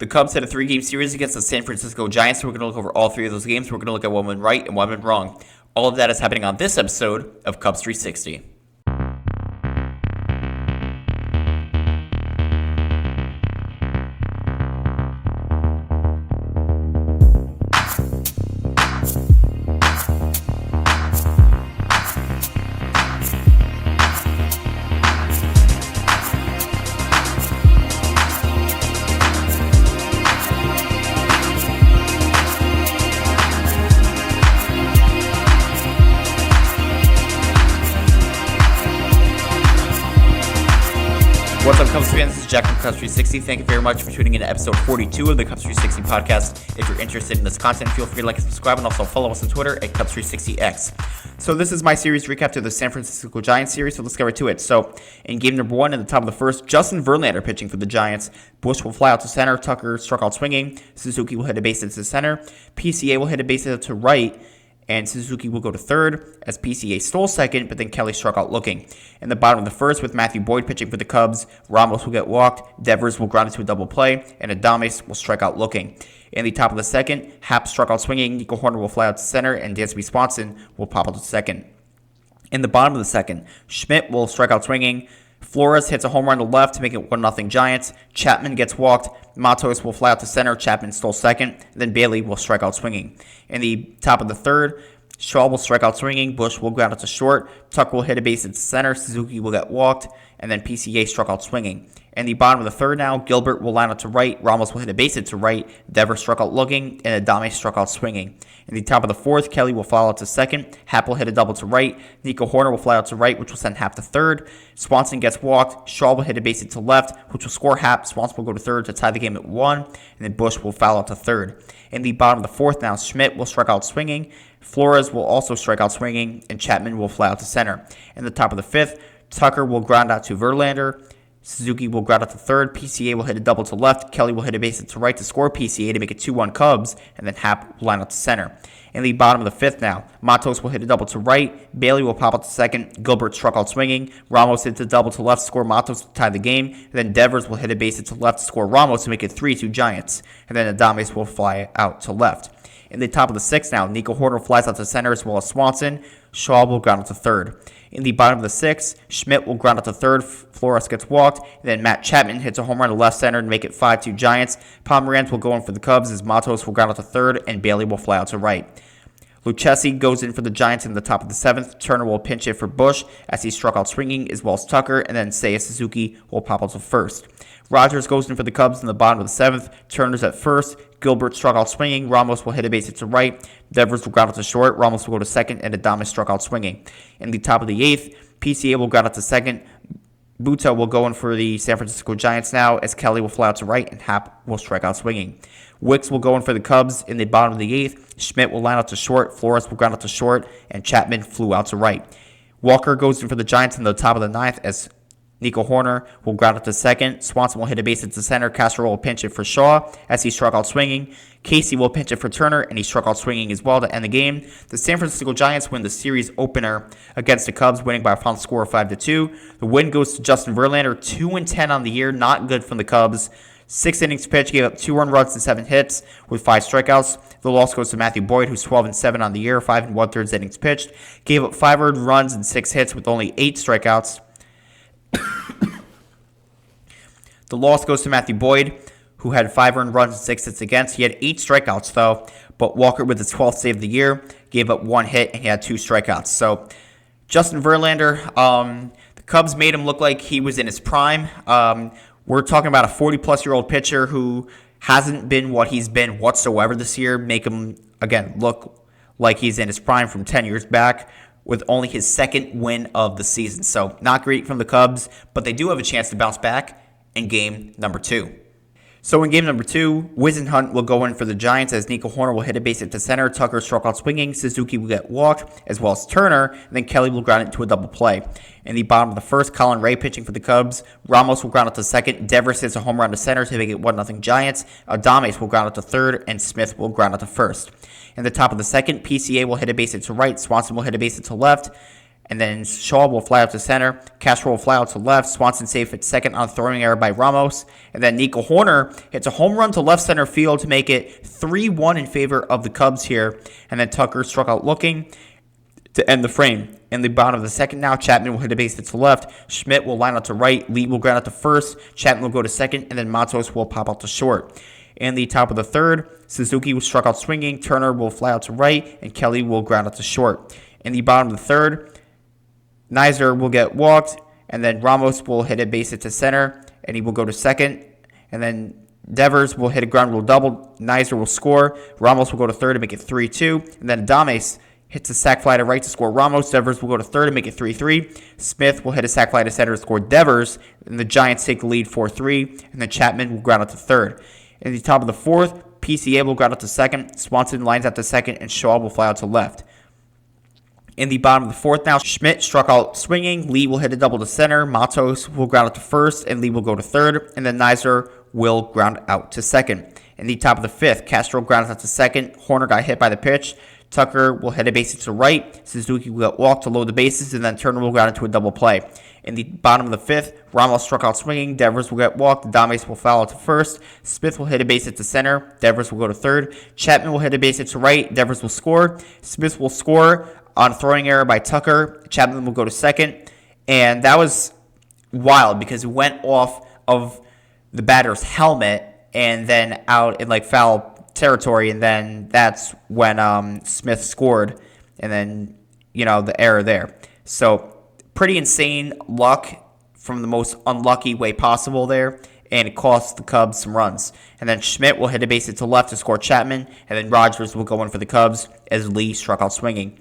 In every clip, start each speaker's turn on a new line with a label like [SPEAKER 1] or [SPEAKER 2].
[SPEAKER 1] The Cubs had a 3-game series against the San Francisco Giants, so we're going to look over all 3 of those games. We're going to look at what went right and what went wrong. All of that is happening on this episode of Cubs 360. What's up, Cubs fans? This is Jack from Cubs 360. Thank you very much for tuning in to episode 42 of the Cubs 360 podcast. If you're interested in this content, feel free to like and subscribe, and also follow us on Twitter at Cubs360X. So this is my series recap to the San Francisco Giants series, so let's get right to it. So in game number 1, in the top of the first, Justin Verlander pitching for the Giants. Bush will fly out to center. Tucker struck out swinging. Suzuki will hit a base into center. PCA will hit a base to right. And Suzuki will go to third as PCA stole second, but then Kelly struck out looking. In the bottom of the first, with Matthew Boyd pitching for the Cubs, Ramos will get walked, Devers will ground into a double play, and Adames will strike out looking. In the top of the second, Happ struck out swinging, Nico Hoerner will fly out to center, and Dansby Swanson will pop out to second. In the bottom of the second, Schmidt will strike out swinging, Flores hits a home run to left to make it 1-0 Giants. Chapman gets walked. Matos will fly out to center. Chapman stole second. Then Bailey will strike out swinging. In the top of the third, Shaw will strike out swinging. Bush will ground out to short. Tucker will hit a base into center. Suzuki will get walked. And then PCA struck out swinging. In the bottom of the third now, Gilbert will line out to right. Ramos will hit a base hit to right. Devers struck out looking. And Adames struck out swinging. In the top of the fourth, Kelly will fly out to second. Happ will hit a double to right. Nico Hoerner will fly out to right, which will send Happ to third. Swanson gets walked. Shaw will hit a base hit to left, which will score Happ. Swanson will go to third to tie the game at 1. And then Bush will foul out to third. In the bottom of the fourth now, Schmidt will strike out swinging. Flores will also strike out swinging. And Chapman will fly out to center. In the top of the fifth, Tucker will ground out to Verlander. Suzuki will ground out to third. PCA will hit a double to left. Kelly will hit a base hit to right to score PCA to make it 2-1 Cubs. And then Happ will line out to center. In the bottom of the fifth now, Matos will hit a double to right. Bailey will pop out to second. Gilbert struck out swinging. Ramos hits a double to left to score Matos to tie the game. And then Devers will hit a base hit to left to score Ramos to make it 3-2 Giants. And then Adames will fly out to left. In the top of the sixth now, Nico Hoerner flies out to center as well as Swanson. Shaw will ground out to third. In the bottom of the sixth, Schmidt will ground out to third. Flores gets walked. And then Matt Chapman hits a home run to left center to make it 5-2 Giants. Pomeranz will go in for the Cubs as Matos will ground out to third, and Bailey will fly out to right. Lucchesi goes in for the Giants in the top of the seventh. Turner will pinch it for Bush as he struck out swinging, as well as Tucker, and then Seiya Suzuki will pop out to first. Rogers goes in for the Cubs in the bottom of the seventh. Turner's at first. Gilbert struck out swinging. Ramos will hit a base hit to right. Devers will ground out to short. Ramos will go to second, and Adames struck out swinging. In the top of the eighth, PCA will ground out to second. Buta will go in for the San Francisco Giants now as Kelly will fly out to right and Happ will strike out swinging. Wicks will go in for the Cubs in the bottom of the eighth. Schmidt will line out to short. Flores will ground out to short, and Chapman flew out to right. Walker goes in for the Giants in the top of the ninth as Nico Hoerner will ground out to second. Swanson will hit a base into center. Castro will pinch it for Shaw as he struck out swinging. Casey will pinch it for Turner, and he struck out swinging as well to end the game. The San Francisco Giants win the series opener against the Cubs, winning by a final score of 5-2. The win goes to Justin Verlander, 2-10 on the year, not good from the Cubs. 6 innings pitched, gave up 2 earned runs and 7 hits with 5 strikeouts. The loss goes to Matthew Boyd, who's 12-7 on the year, 5 1/3 innings pitched, gave up 5 earned runs and 6 hits with only 8 strikeouts. The loss goes to Matthew Boyd, who had 5 earned runs and 6 hits against. He had 8 strikeouts, though, but Walker, with his 12th save of the year, gave up 1 hit, and he had 2 strikeouts. So, Justin Verlander, the Cubs made him look like he was in his prime. We're talking about a 40-plus-year-old pitcher who hasn't been what he's been whatsoever this year, make him, again, look like he's in his prime from 10 years back, with only his second win of the season. So, not great from the Cubs, but they do have a chance to bounce back in game number 2. So in game number 2, Whisenhunt will go in for the Giants as Nico Hoerner will hit a base hit to center. Tucker struck out swinging. Suzuki will get walked, as well as Turner. And then Kelly will ground it into a double play. In the bottom of the first, Colin Ray pitching for the Cubs. Ramos will ground out to second. Devers hits a home run to center to make it 1-0 Giants. Adames will ground out to third, and Smith will ground out to first. In the top of the second, PCA will hit a base hit to right. Swanson will hit a base hit to left. And then Shaw will fly out to center. Castro will fly out to left. Swanson safe at second on a throwing error by Ramos. And then Nico Hoerner hits a home run to left center field to make it 3-1 in favor of the Cubs here. And then Tucker struck out looking to end the frame. In the bottom of the second now, Chapman will hit a base hit to left. Schmidt will line out to right. Lee will ground out to first. Chapman will go to second. And then Matos will pop out to short. In the top of the third, Suzuki will struck out swinging. Turner will fly out to right. And Kelly will ground out to short. In the bottom of the third, Nizer will get walked, and then Ramos will hit a base hit to center, and he will go to second. And then Devers will hit a ground rule double. Nizer will score. Ramos will go to third to make it 3-2. And then Adames hits a sac fly to right to score Ramos. Devers will go to third to make it 3-3. Smith will hit a sac fly to center to score Devers. And the Giants take the lead 4-3. And then Chapman will ground out to third. In the top of the fourth, PCA will ground out to second. Swanson lines out to second, and Shaw will fly out to left. In the bottom of the fourth now, Schmidt struck out swinging. Lee will hit a double to center. Matos will ground out to first, and Lee will go to third. And then Nizer will ground out to second. In the top of the fifth, Castro grounds out to second. Hoerner got hit by the pitch. Tucker will hit a base hit to right. Suzuki will get walked to load the bases, and then Turner will ground into a double play. In the bottom of the fifth, Ramos struck out swinging. Devers will get walked. Adames will foul out to first. Smith will hit a base hit to center. Devers will go to third. Chapman will hit a base hit to right. Devers will score. Smith will score on a throwing error by Tucker. Chapman will go to second. And that was wild because it went off of the batter's helmet and then out in like foul territory. And then that's when Smith scored. And then, the error there. So pretty insane luck from the most unlucky way possible there. And it cost the Cubs some runs. And then Schmidt will hit a base hit to left to score Chapman. And then Rogers will go in for the Cubs as Lee struck out swinging.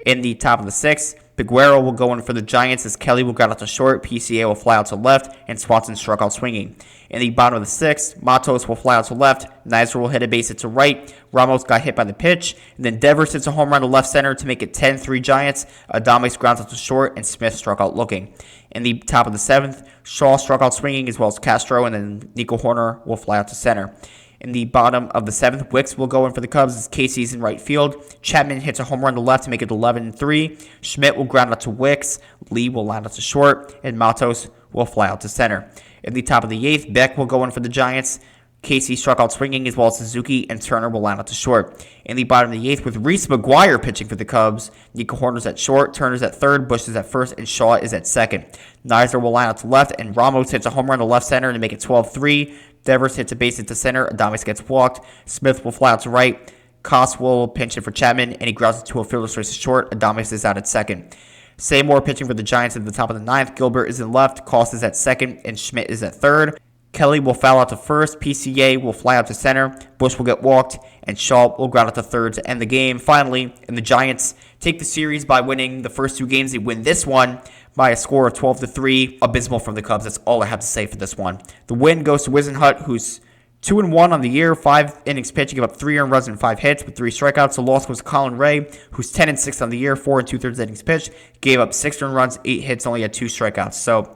[SPEAKER 1] In the top of the sixth, Peguero will go in for the Giants as Kelly will ground out to short. PCA will fly out to left, and Swanson struck out swinging. In the bottom of the sixth, Matos will fly out to left. Nizer will hit a base hit to right. Ramos got hit by the pitch. And then Devers hits a home run to left center to make it 10-3 Giants. Adames grounds out to short, and Smith struck out looking. In the top of the seventh, Shaw struck out swinging as well as Castro, and then Nico Hoerner will fly out to center. In the bottom of the seventh, Wicks will go in for the Cubs as Casey's in right field. Chapman hits a home run to left to make it 11-3. Schmidt will ground out to Wicks. Lee will line out to short. And Matos will fly out to center. In the top of the eighth, Beck will go in for the Giants. Casey struck out swinging as well as Suzuki, and Turner will line out to short. In the bottom of the eighth, with Reese McGuire pitching for the Cubs, Nico Hoerner's at short, Turner's at third, Bush is at first, and Shaw is at second. Nizer will line out to left, and Ramos hits a home run to left center to make it 12-3. Devers hits a base hit to center. Adames gets walked. Smith will fly out to right. Koss will pinch it for Chapman, and he grounds it to a fielder's race to short. Adames is out at second. Seymour pitching for the Giants at the top of the ninth. Gilbert is in left. Koss is at second, and Schmidt is at third. Kelly will foul out to first. PCA will fly out to center. Bush will get walked, and Shaw will ground out to third to end the game. Finally, and the Giants take the series by winning the first two games. They win this one by a score of 12-3. Abysmal from the Cubs. That's all I have to say for this one. The win goes to Wisenhut, who's 2-1 on the year, 5 innings pitched, gave up 3 earned runs and 5 hits with 3 strikeouts. The loss goes to Colin Ray, who's 10-6 on the year, 4 2/3 innings pitched, gave up 6 earned runs, 8 hits, only had 2 strikeouts. So,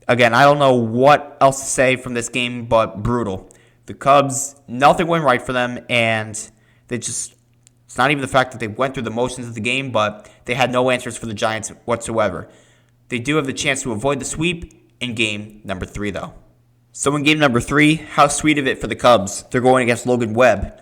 [SPEAKER 1] again, I don't know what else to say from this game, but brutal. The Cubs, nothing went right for them, and it's not even the fact that they went through the motions of the game, but they had no answers for the Giants whatsoever. They do have the chance to avoid the sweep in game number 3, though. So in game number 3, how sweet of it for the Cubs. They're going against Logan Webb.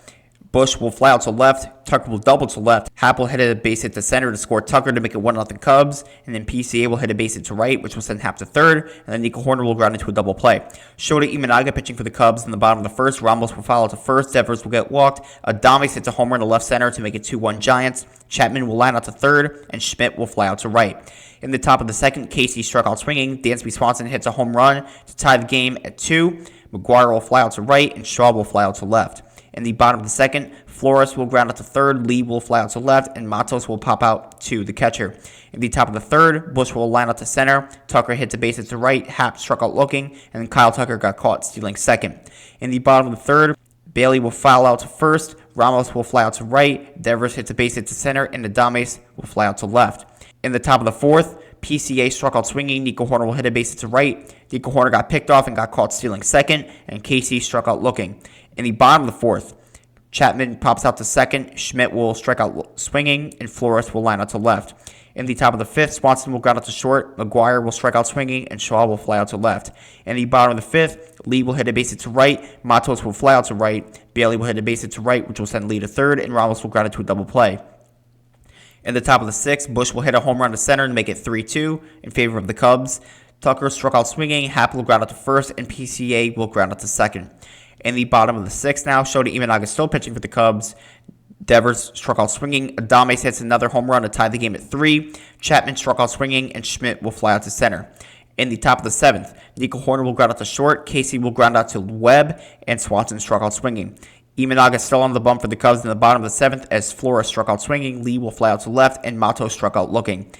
[SPEAKER 1] Bush will fly out to left. Tucker will double to left. Happ will hit a base hit to center to score Tucker to make it 1-0 Cubs. And then PCA will hit a base hit to right, which will send Happ to third. And then Nico Hoerner will ground into a double play. Shota Imanaga pitching for the Cubs in the bottom of the first. Ramos will foul out to first. Devers will get walked. Adames hits a home run to left center to make it 2-1 Giants. Chapman will line out to third. And Schmidt will fly out to right. In the top of the second, Casey struck out swinging. Dansby Swanson hits a home run to tie the game at 2. McGuire will fly out to right. And Shaw will fly out to left. In the bottom of the second, Flores will ground out to third, Lee will fly out to left, and Matos will pop out to the catcher. In the top of the third, Bush will line out to center, Tucker hits a base hit to right, Happ struck out looking, and then Kyle Tucker got caught stealing second. In the bottom of the third, Bailey will foul out to first, Ramos will fly out to right, Devers hits a base hit to center, and Adames will fly out to left. In the top of the fourth, PCA struck out swinging, Nico Hoerner will hit a base hit to right, Nico Hoerner got picked off and got caught stealing second, and Casey struck out looking. In the bottom of the fourth, Chapman pops out to second. Schmidt will strike out swinging, and Flores will line out to left. In the top of the fifth, Swanson will ground out to short. McGuire will strike out swinging, and Shaw will fly out to left. In the bottom of the fifth, Lee will hit a base hit to right. Matos will fly out to right. Bailey will hit a base hit to right, which will send Lee to third, and Ramos will ground it to a double play. In the top of the sixth, Bush will hit a home run to center and make it 3-2 in favor of the Cubs. Tucker struck out swinging. Happ will ground out to first, and PCA will ground out to second. In the bottom of the sixth now, Shota Imanaga still pitching for the Cubs. Devers struck out swinging. Adames hits another home run to tie the game at 3. Chapman struck out swinging, and Schmidt will fly out to center. In the top of the seventh, Nico Horner will ground out to short. Casey will ground out to Webb, and Swanson struck out swinging. Imanaga still on the bump for the Cubs in the bottom of the seventh as Flores struck out swinging. Lee will fly out to left, and Mato struck out looking.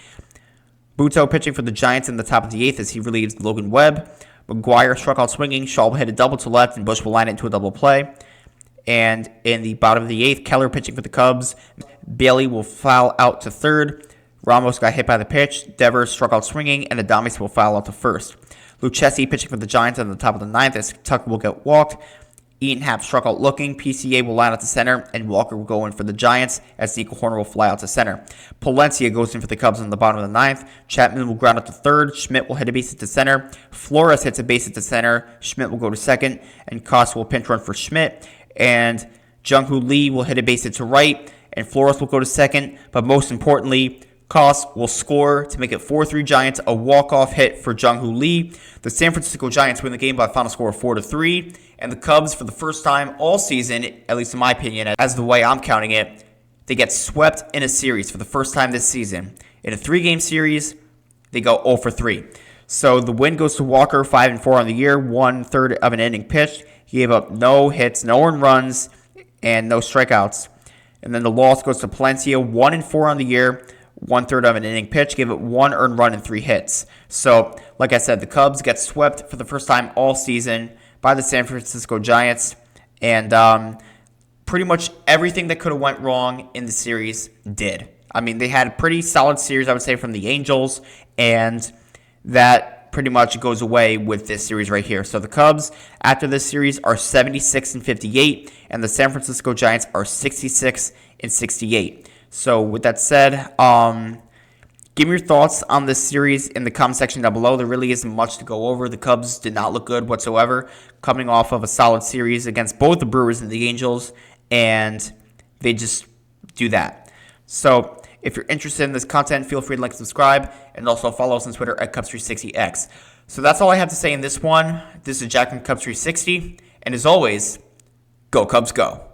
[SPEAKER 1] Buto pitching for the Giants in the top of the eighth as he relieves Logan Webb. McGuire struck out swinging. Shaw will hit a double to left, and Bush will line it into a double play. And in the bottom of the eighth, Keller pitching for the Cubs. Bailey will foul out to third. Ramos got hit by the pitch. Devers struck out swinging, and Adames will foul out to first. Lucchesi pitching for the Giants at the top of the ninth as Tucker will get walked. Eaton Happ struck out looking. PCA will line out to center, and Walker will go in for the Giants as Nico Horner will fly out to center. Palencia goes in for the Cubs in the bottom of the ninth. Chapman will ground out to third. Schmidt will hit a base hit to center. Flores hits a base hit to center. Schmidt will go to second, and Koss will pinch run for Schmidt. And Jung-Hoo Lee will hit a base hit to right, and Flores will go to second. But most importantly, Koss will score to make it 4-3 Giants, a walk-off hit for Jung-Hoo Lee. The San Francisco Giants win the game by a final score of 4-3, and the Cubs, for the first time all season, at least in my opinion, as the way I'm counting it, they get swept in a series for the first time this season. In a 3-game series, they go 0-3. So the win goes to Walker, 5-4 on the year, 1/3 of an inning pitched. He gave up no hits, no earned runs, and no strikeouts. And then the loss goes to Palencia, 1-4 on the year, 1/3 of an inning pitch, gave it 1 earned run and 3 hits. So, like I said, the Cubs get swept for the first time all season by the San Francisco Giants. And pretty much everything that could have went wrong in the series did. I mean, they had a pretty solid series, I would say, from the Angels, and that pretty much goes away with this series right here. So the Cubs, after this series, are 76-58, and the San Francisco Giants are 66-68. So with that said, give me your thoughts on this series in the comment section down below. There really isn't much to go over. The Cubs did not look good whatsoever, coming off of a solid series against both the Brewers and the Angels, and they just do that. So if you're interested in this content, feel free to like and subscribe, and also follow us on Twitter at Cubs360X. So that's all I have to say in this one. This is Jack from Cubs360, and as always, go Cubs go.